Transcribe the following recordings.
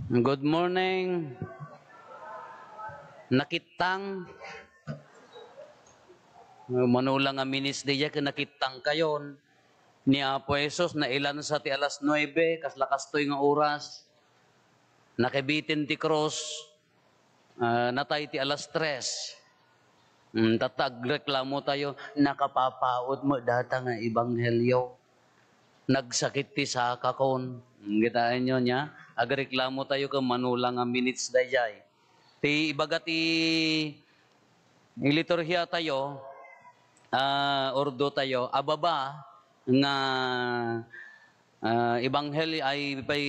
Good morning. Nakitang manulang nga minis diya ka nakitang kayon ni Apo Jesus na ilan sa ti alas 9 kaslakas toy nga oras nakibitin ti cross natay ti alas 3. Tatag reklamo tayo nakapapaot mo data nga ebanghelyo nagsakit ti saka kon gitaan nyo niya agreklamo tayo ka manulang nga minutes dayay ti ibaga ti liturhiya tayo ordo tayo ababa nga ebanghelyo ay pay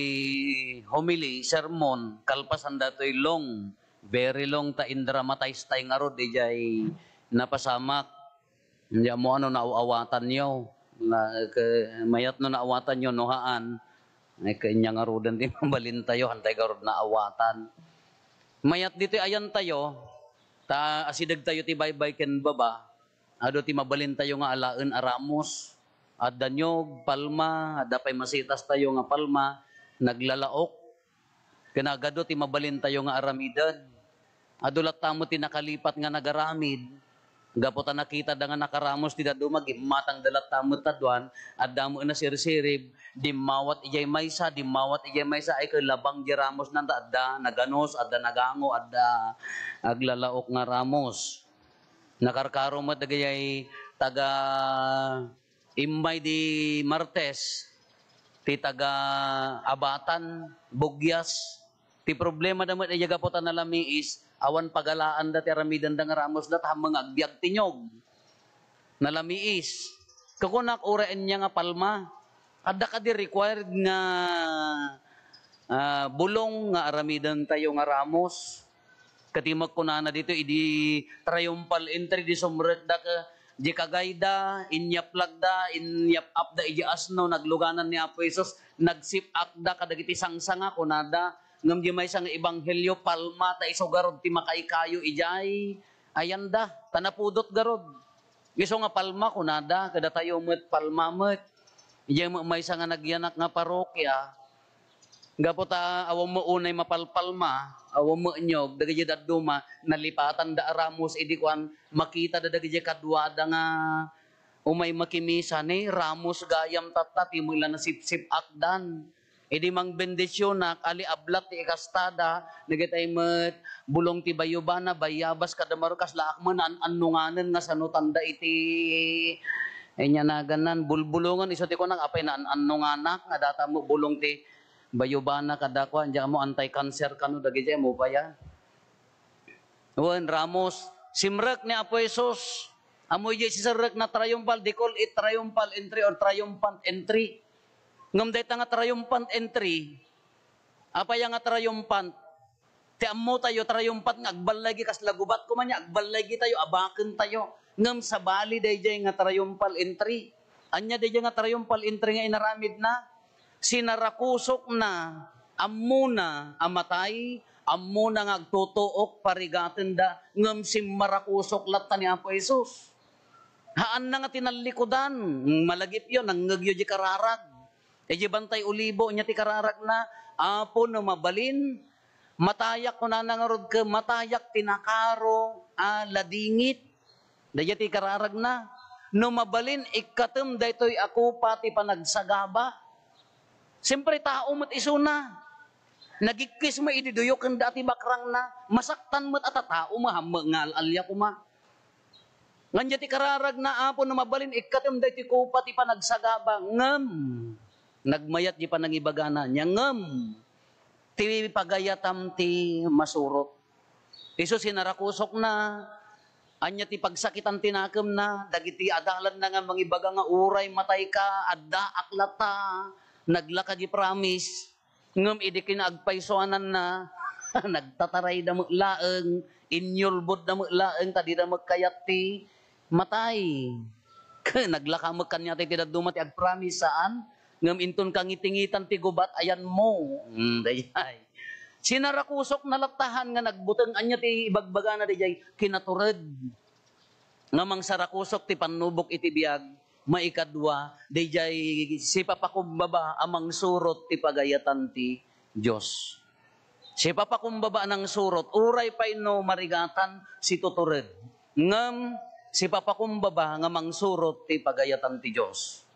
homily sermon kalpasan datoy long very long ta indramatize tay nga rod dijay napasamak hindi mo ano nauawatan nyo mayat no naawatan nyo nohaan ay kanya nga rodan di mabalin tayo hantay garod na awatan mayat dito ayan tayo ta asidag tayo ti baybay ken baba ado ti mabalin tayo nga alaen aramos adda nyog palma adda pay masitas tayo nga palma naglalaok kinagado ti mabalin tayo nga aramidan adulat tamo ti nakalipat nga nagaramid gaputan nakita da nga nakaramos ti daduma gimatang dalat tamo tadwan adda mo na sirsirib dimawat ijay maysa ay labang di ramos nanda adda naganos adda nagango adda aglalaok nga ramos nakarkaro mo dagayay taga imbay di Martes ti taga Abatan Bugyas ti problema damat ay gaputan na lami is awan pagalaan dati ramidan da nga ramos dat hamang agbyag tinyog nalamiis kakunak ureen niya nga palma adda ka di required nga bulong nga aramidan tayo nga ramos katimag ko na dito idi triumphal entry di sumret da ka di kagayda inyap lagda inyap upda iji asno nagluganan ni Apo Jesus nagsip akda kadagiti sangsanga kunada ngam di may sang ebanghelyo palma ta iso garod ti makaikayo ijay ayanda tanapudot garod iso nga palma kunada kada tayo met palma met ijay mo may sang nagyanak nga parokya gapo ta awam mo unay mapalpalma awam mo nyog dagiti dadduma nalipatan da ramos idi kwan makita da dagiti kadwada nga umay makimisa ni ramos gayam tatati mo ilan na sip-sip akdan idi mang bendisyon na ali ablat ti ikastada nagatay met bulong ti bayubana bayabas kadamaro kas laak man annunganen nga sanutanda iti enya na ganan bulbulungan iso ti ko nang apay na annunganak nga data mo bulong ti bayubana kadakwa diya mo anti-cancer kanu dagiti mo pa yan wen ramos simrek ni Apo Jesus amoy di sisarek na triumphal they call it triumphal entry or triumphant entry ngam dayta nga triumphant entry apay nga triumphant ti ammo tayo triumphant nga agbalagi kas lagubat ko man agbalagi tayo abaken tayo ngam sa bali dayjay nga triumphal entry anya dayjay nga triumphal entry nga inaramid na sinarakusok na ammo na amatay ammo na nga agtutuok parigaten da ngam simarakusok latta ni Apo Jesus haan na nga tinalikudan malagip yon nanggagyo di kararag e bantay ulibo nya ti kararag na apo no mabalin matayak ko na nangarod ka matayak tinakaro ladingit daya ti kararag na no mabalin ikatem daytoy ako pati panagsagaba siyempre tao mo't isuna nagikis mo ididuyok ang dati bakrang na masaktan mo't atatao mahamangal alya ko ma nganja ti kararag na apo no mabalin ikatem daytoy ko pati panagsagaba ngem nagmayat di pa nangibagana nya ngem ti pagayatam ti masurot iso sinarakusok na anya ti pagsakitan tinakem na dagiti adalan na nga mangibaga nga uray matay ka adda aklata naglaka di promise ngem idi kinaagpaysoanan na nagtataray da laeng inyulbod da laeng tadi da magkayat ti matay naglaka magkanya ti daduma ti agpromise saan ngam inton kang itingitan ti gubat ayan mo dayay sinarakusok na latahan nga nagbuteng anya ti ibagbagana dayay kinatured ngamang sarakusok ti panubok iti biag maikadwa dayjay si papakumbaba amang surot ti pagayatan ti Dios Si papakumbaba ng surot, uray pa ino marigatan si tutured. Ngam, si papakumbaba nga mang surot ti pagayatan ti Diyos.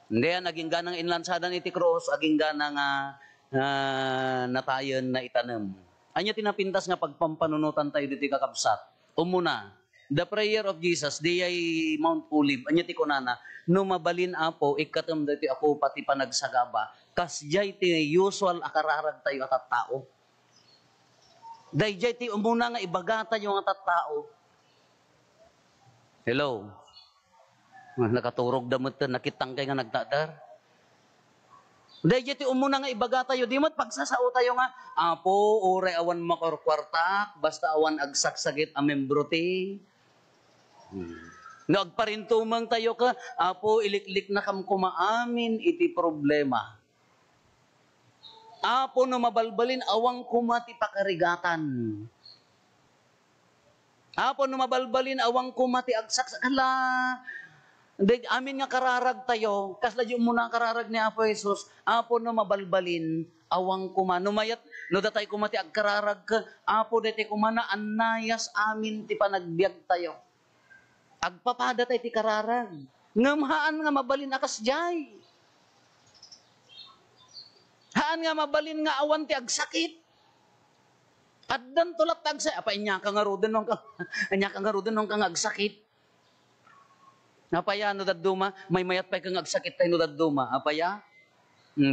Hindi, naging ganang inlansadan iti cross, aging ganang natayon na itanam. Anya tinapintas nga pagpampanunutan tayo diti kakabsat. Umuna, the prayer of Jesus, di ay Mount Olive, anya ti kunana, no mabalin apo, ikatam dati ako pati panagsagaba, kasjay ti usual akararag tayo at tao. Dayjay ti umuna nga ibagata yung atat tao. Hello? Nakaturog damot ka, nakitang kay nga nagdadar. Dayjay ti umuna nga ibagata yung, di mo't pagsasao tayo nga, apo, ore awan makorkwartak, basta awan agsaksagit a membro ti. Nagparintumang tayo ka, apo, iliklik na kam kumaamin iti problema. Apo no mabalbalin awang kumati pakarigatan. Apo no mabalbalin awang kumati agsakala. Amin nga kararag tayo. Kasla yung muna kararag ni Apo Jesus. Apo no mabalbalin awang kuma. Numayat no datay kumati agkararag ka. Apo dati kumana anayas amin ti panagbiag tayo. Agpapada tayo ti kararag. Ngamhaan nga mabalin akas jay. Haan nga mabalin nga awan ti agsakit. At dan tulak tagsay. Apa inya ka nga ruden nung kang agsakit. Apaya no daduma, may mayat pa kang agsakit tayo no daduma. Apaya?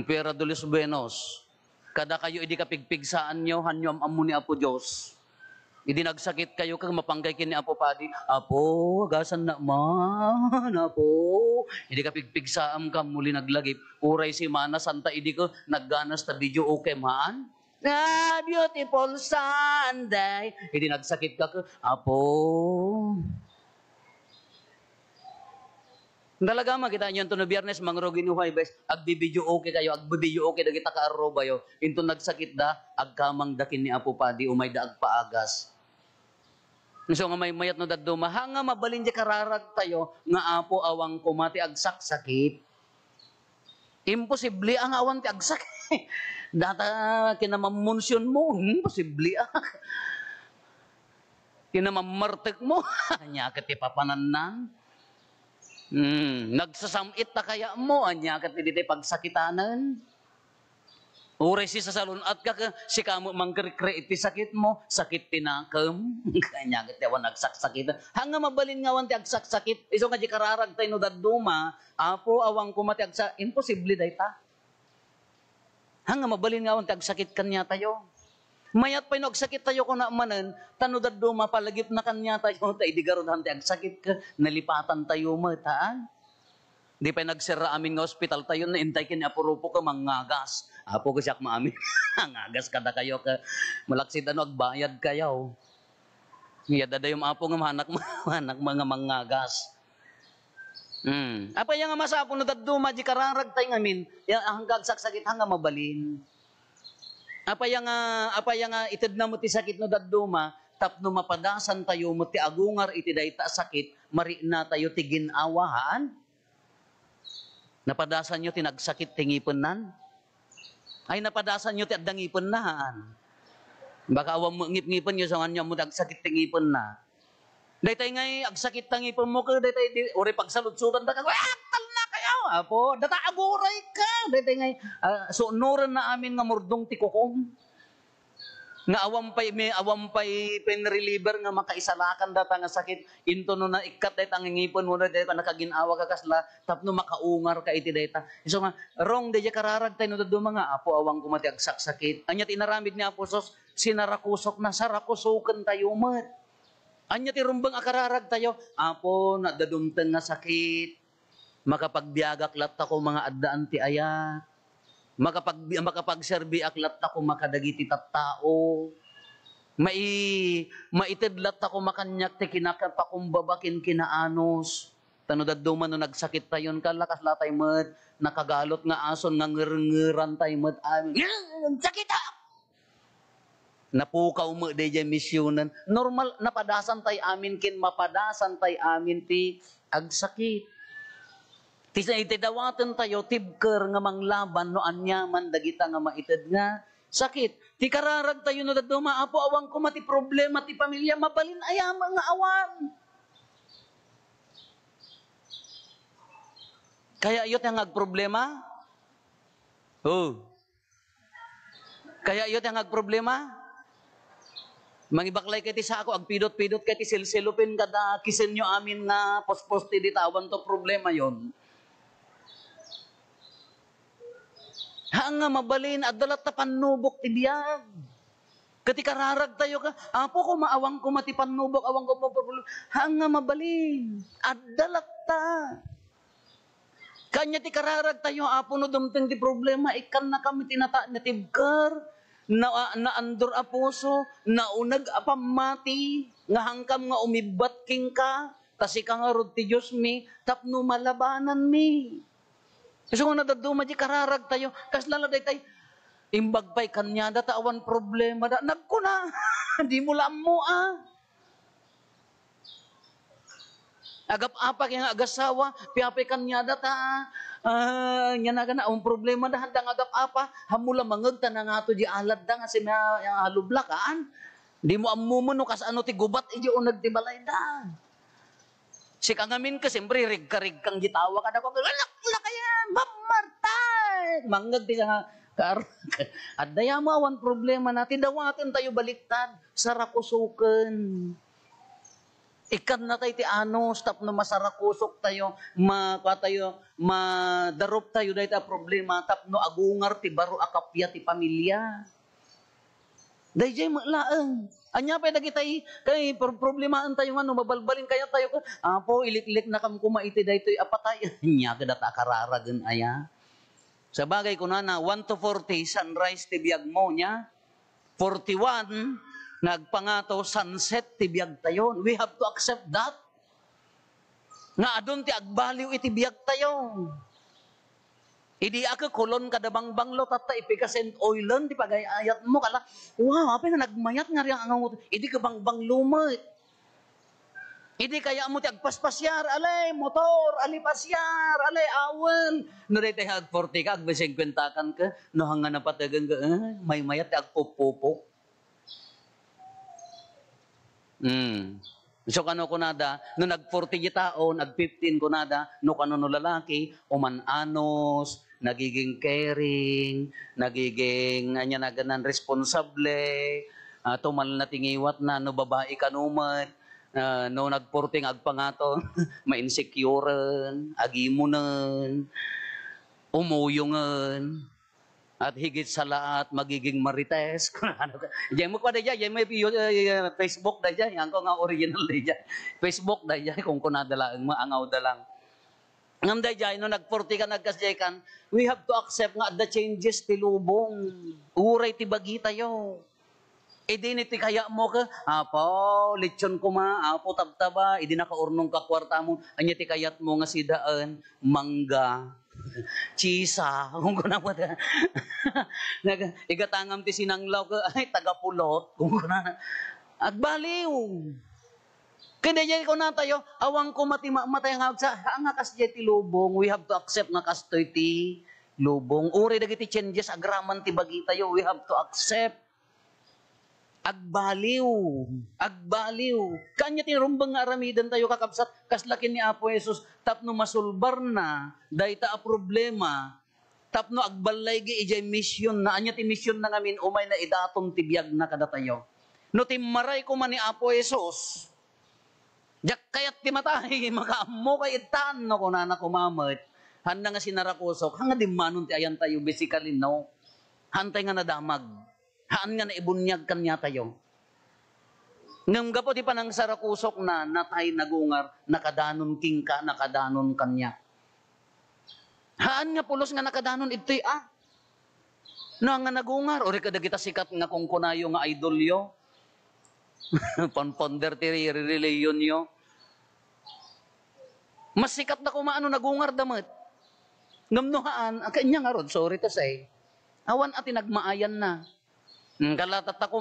Pera dulis buenos. Kada kayo idi kapigpigsaan nyo, hanyom amu ni Apo Diyos. Idi nagsakit kayo kang mapanggay kini Apo Padi. Apo, gasan na man, Apo. Idi kapigpigsaan ka muli naglagip. Uray si Mana, santa idi ko nagganas ta video okay man. Ah, beautiful Sunday. Idi nagsakit ka ka, Apo. Talaga makita nyo ito no biyernes, mangrogin yung Huwebes, agbibidyo okay kayo, agbibidyo okay na kita kaaroba yo. Ito nagsakit da, agkamang dakin ni Apo Padi, umay da agpaagas. So nga may mayat no daduma, hanga mabalin di kararag tayo, nga Apo awang kumati agsaksakit. Imposible ang awan ti agsakit. Data kinamamunsyon mo, imposible ang. Kinamamartek mo, anya kati papananan. Nagsasamit na kaya mo, anya kat diti pagsakitanan. Ure si sa salon at si kamo mangkre iti sakit mo, sakit tinakam. Kanya kat yawan nagsaksakit. Hanga mabalin nga wan ti agsaksakit. Iso nga di kararag tayo no daduma, Apo awang kumati agsa, imposible day ta. Hanga mabalin nga wan ti agsakit kanya tayo. Mayat pa yung agsakit tayo kung naamanan, tanudad duma palagip na kanya tayo, tayo di garudahan tayo agsakit ka, nalipatan tayo mataan. Di pa nagsira amin nga hospital tayo, naintay kini apurupo ka, mangagas. Apo ko siyak maamin, mangagas kada kayo ka, malaksit ano, agbayad kayo. Yada da yung apo nga mahanak mga mangagas. Apa yung nga masapo no daduma, di kararag tayo ngamin, hanggang saksakit hanggang mabalin. Apa yang itid na mo ti sakit no daduma, tapno mapadasan tayo mo ti agungar iti dayta sakit, mari na tayo ti ginawahan. Napadasan nyo ti nagsakit ti ngipunan. Ay napadasan nyo ti addang ngipunan. Baka awam mo ngip-ngipon nyo sa kanya mo nagsakit ti ngipon na. Daytay ngay agsakit ta ngipon mo ka, daytay uri pagsaludsudan da ka, tal na kayo, Apo, data aguray ka. Daytay ngay sunuran na amin nga murdong ti kukom. Nga awam pay pen reliever nga makaisalakan data nga sakit into no na ikat dayta ang ngipon mo dayta nakaginawa ka kasla tapno makaungar ka iti dayta. So nga wrong day kararag tayo no daduma nga Apo awang kumati agsakit. Anya tinaramid ni Apo Sos sinarakusok na sarakusuken tayo met. Anya ti rumbang akararag tayo, Apo, nadadumten nga sakit, makapagbiagak latta ko mga addaan ti ayat, makapagserbi aklat ta ko makadagiti tattao, maited latta ko makanyak ti kinakapakumbabakin kinaanos, tanudaddo man no nagsakit tayon kalakas latay met, nakagalot nga ason nga ngerngeran tay met, sakit ha! Napukaw mo deja misyonan. Normal, napadasan tay amin kin, mapadasan tay amin ti agsakit. Ti sa itidawatan tayo, tibker nga manglaban no anyaman dagita nga maited nga, sakit. Ti kararag tayo no dadto maapo awang ko mati problema ti pamilya mabalin ayam nga awan. Kaya iyot yang agproblema? Oh. Kaya iyot yang agproblema? Mangibaklay kay ti sa ako, agpidot-pidot kay ti silsilupin kada kisin nyo amin nga post-post ti ditawan to problema yon. Hanga mabalin, adalat ta panubok ti biyag. Kati kararag tayo ka, apo ko maawang ko mati panubok, awang ko problema. Hanga mabalin, adalat ta. Kanya ti kararag tayo, apo no dumteng ti problema, ikan na kami tinata natibkar. Na andor a puso, naunag apamati, nga hangkam nga umibat king ka, kasi ka nga rod ti Diyos mi, tapno malabanan mi. Kasi kung nadaduma di kararag tayo, kas laladay tayo, imbagpay kanya, datawan problema, nagkuna, di mo lang mo Agap-apak yung agasawa, piyapay kanya data, nya na gana, ang problema na handang agap-apa, hamula mangag ta na nga to di alad da nga si yung halublakaan. Di mo amumo no kas ano ti gubat, iyo nagtibalay da. Si kangamin ka, siyempre, rig kang gitawa ka na ko, lalakla kaya, mamartay! Mangag ti nga, at daya mo awan problema natin, dawakan tayo baliktad, sarakusukan. Ikan na tayo ti ano, stop na masarakusok tayo, madarop tayo dahil ta problema, tapno agungar ti baro akapya ti pamilya. Dahil jay malaang. Anya pa nagitay, kay problemaan tayo ano, mabalbalin kaya tayo ka, apo, ilik-ilik na kam kumaiti dahil ito'y apatay. Anya ka data kararagan aya. Sa bagay ko na 1 to 40, sunrise ti biyag mo niya. 41, nagpangato sunset ti biyag tayo. We have to accept that. Nga adon ti agbaliw iti biyag tayo. Idi ako kulon kadabang banglo tata ipikasent oilan ti pagayayat mo kala. Wow, apa nga nagmayat nga riyan ang idi ka bang luma. Idi kaya mo ti agpaspasyar, alay motor, ali pasyar, alay awel. No daytay ag 40 ka ag 50 kan ka no hanga napatagan ka may mayat ti agpupupo. So kano kunada, no nag-40 taon, nag-15 kunada, no kano no lalaki, umananos, nagiging caring, nagiging anya na ganan responsable, tumal na tingiwat na no babae kanuman, no nag-40 agpangato, ma-insecurean, agimunan, umuyungan, at higit sa lahat, magiging marites. Diyan mo pa na dyan, may Facebook na dyan, yan ko nga original na dyan. Facebook na dyan, kung kunadala, maangaw da lang. Ngam da dyan, no nag-40 ka, nagkasyakan, we have to accept nga the changes ti lubong. Uray ti bagi tayo. E din iti kaya mo ka, apo, lechon kuma, apo tabtaba, e di nakaurnong ka kwarta mo, anya ti kayat mo nga sidaan, mangga, chisa, kung kuna mo da. Igatangam ti sinanglaw ka, ay, tagapulot, kung kuna. Agbaliw. Kaya dyan ko na tayo, awang ko matay nga sa, nga kas ti lubong, we have to accept nga kas ti lubong. Uri dagiti changes, agraman ti bagi tayo, we have to accept. Agbaliw. Kanya tinurumbang nga aramidan tayo kakabsat, kaslakin ni Apo Jesus, tapno masulbar na, dahita a problema, tapno agbalay gi ijay mission na, anya ti mission na ngamin, umay na idatom tibiyag na kada tayo. No timaray ko man ni Apo Jesus, jak kayat ti matay, makaamo kay itan, no kunana kumamit, handa nga sinarakusok, hanga di manon ti ayan tayo, basically no, hantay nga nadamag. Haan nga naibunyag kanya tayo. Ngam gapo di pa nang sarakusok na natay nagungar, nakadanon king ka, nakadanon kanya. Haan nga pulos nga nakadanon ito'y No nga nagungar, ori kada kita sikat nga kung kunayo nga idol yo. Panponder ti reliyon yo. Mas sikat na kumaano nagungar damat. Ngam nohaan, kanya nga rod, sorry to say. Awan ati nagmaayan na. Kalatat ako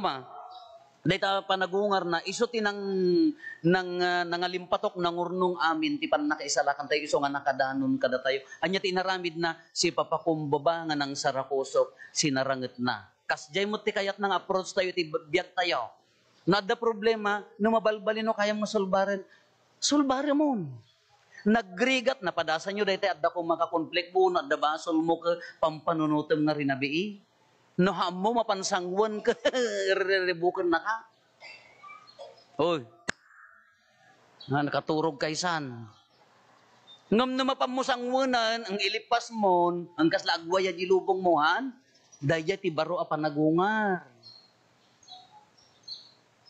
dahil panagungar na, iso ti nangalimpatok ng urnong amin, ti pan nakaisalakan tayo, iso nga nakadanon kada tayo. Anya ti naramid na, si papakumbaba nga ng sarakusok, sinaranget na. kasjay mo ti kayat nang approach tayo, ti biyag tayo. Nada problema, no mabalbalin no kayang masulbaran, sulbaran mo. Nagrigat, napadasan nyo dahil at ako makakonflict mo, nadabasol mo ka, pampanunutom na rinabii. No mo, mapansangwan ka, rebukan na ka. Oy, nakaturog kaysan. Ngam na mapamusangwanan, ang ilipas mo, ang kaslagwaya di lubong mo, han? Dahil ti baro a panagungar.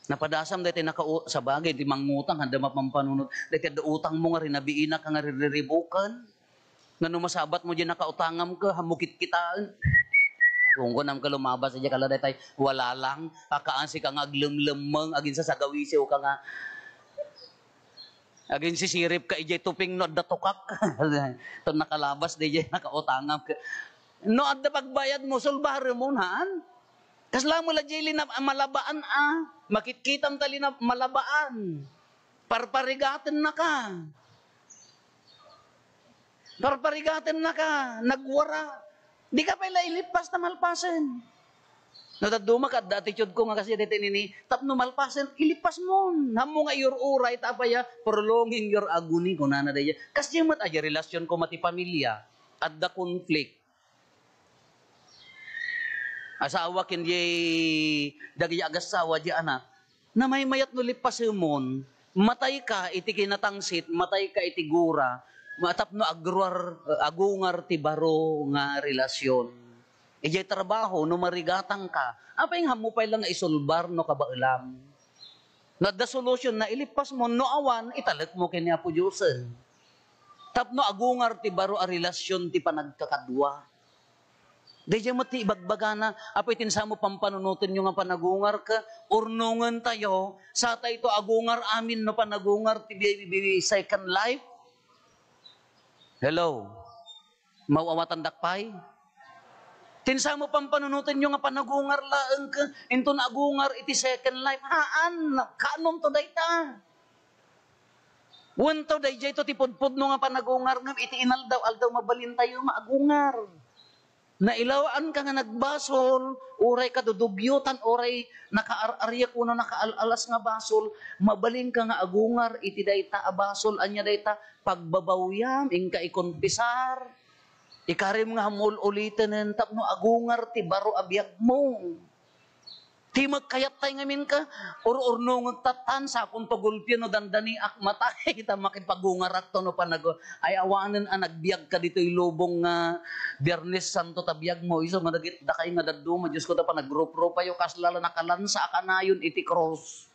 Napadasam dahil sa bagay, di mangutang, handa mapampanunod. Dahil utang mo nga rin, nabiina ka nga ririribukan. Nga masabat mo dyan nakautangam ka, hamukit kitaan. Kung ko nam ka lumabas, dyan kala dahil wala lang, kakaansi ka nga aglimlemang, agin sa sagawisiw ka nga, agin sisirip ka, ijay tuping no, datukak. Ito nakalabas, dahil nakautangam ka. No, at pagbayad mo, sulbaro mo, haan? Kasla mo la jeli na malabaan makitkitam tali na malabaan. Parparigaten na ka. Parparigaten na ka. Nagwara. Di ka pala ilipas na malpasen. Nataduma ka, attitude ko nga kasi dito nini, tapno malpasen, ilipas mo. Hamo nga your uray, tapaya, prolonging your agony ko na daya. Kasi yung aja relasyon ko mati pamilya, at the conflict. Asawa kindi dagi agasawa di anak na may mayat no lipasimon matay ka iti kinatangsit matay ka iti gura matap no agungar ti baro nga relasyon ijay trabaho no marigatang ka apay nga mo pay lang isulbar no kabailam na the solution na ilipas mo no awan italek mo kini Apo Diyosen tapno agungar ti baro a relasyon ti panagkakadwa. Dahil mati ibagbagana, apoy tinsamo pampanunutin nyo nga panagungar ka, urnungan tayo, sa tayo ito agungar amin no panagungar ti second life. Hello? Mauawatan dakpay? Tinsamo pampanunutin nyo nga panagungar laeng ka, into na agungar iti second life. Haan, kanon to dayta. Wanto dayjay to tipudpud no nga panagungar nga, iti inaldaw mabalin tayo maagungar. Nailawaan ka nga nagbasol, oray ka dudugyutan, oray nakaararya kuno nakaalas nga basol, mabaling ka nga agungar, iti dayta abasol, anya dayta pagbabawyam, ingka ikonpisar, ikarim nga hamul ulitin, tapno agungar, ti baro abiyag mo. Ti magkayat tayo ngamin ka, or-orno ngagtatan sa akong tugulpyo no dandani akmatay, kita makipagungarak to no panago. Ay awanan nagbiag ka dito ilubong nga Biyernes Santo tabiyag mo. Iso madagit da kayo nga daduma, Diyos ko ta pa nagro-pro pa yung kaslala nakalansa ka na yun iti cross.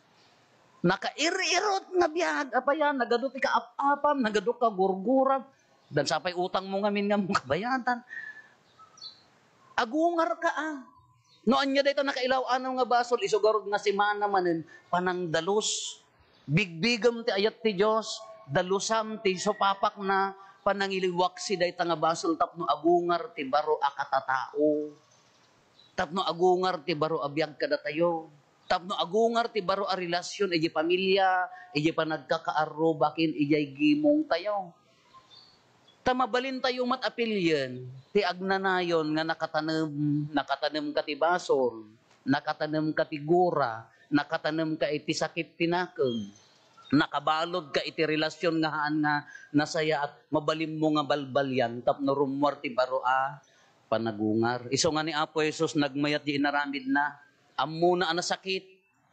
Nakair-irot nga biyag, apayan, nagadot ka apam, nagadot ka gurguram, dan sapay utang mo ngamin nga mong kabayatan. Agungar ka No anya dayto nakailaw ano nga basol isugarod nga semana manen panang dalos bigbigam ti ayat ti Dios dalusam ti sopapak na panangiliwak si dayta nga basol tapno agungar ti baro a katatao tapno agungar ti baro a biag kada tayo tapno agungar ti baro a relasyon iji pamilya iji panagkakaarro bakin ijay gimong tayo tamabalin tayo matapilyan, ti agnanayon nga nakatanem ka ti basol, nakatanem ka ti gura, nakatanem ka iti sakit tinakeng, nakabalod ka iti relasyon nga haan nga nasaya at mabalim mo nga balbalyan, tapno rumwar ti baro panagungar. Iso nga ni Apo Jesus nagmayat di inaramid na, ammo na sakit,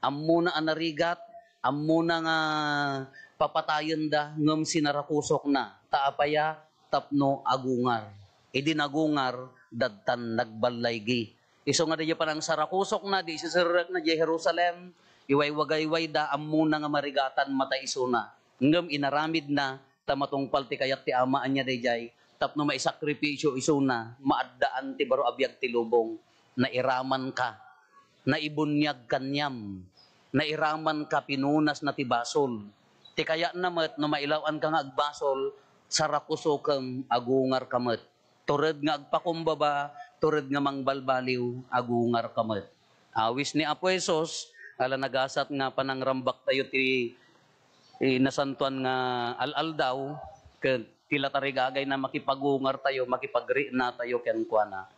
ammo na narigat, ammo na nga papatayon da, ngam sinarakusok na, taapaya, tapno agungar. Idi nagungar, dadtan nagbalaygi. Iso nga di parang sarakusok na, di sisirak na di Jerusalem, iwaywagayway da, amuna nga marigatan mata iso na. Ngam inaramid na, tamatungpal ti kayat ti amaan niya dayjay, tapno maisakripisyo iso na, maaddaan ti baro abiyag ti lubong, na iraman ka, na ibunyag kanyam, na iraman ka pinunas na ti basol. Ti kaya namat, no mailawan ka nga agbasol, sarakusokam agungar kamet. Tured nga agpakumbaba, tured nga mangbalbaliw, agungar kamet. Awis ni Apo Jesus, ala nagasat nga panangrambak tayo ti nasantuan nga al-al daw, tila tarigagay na makipagungar tayo, makipagri na tayo ken kuana.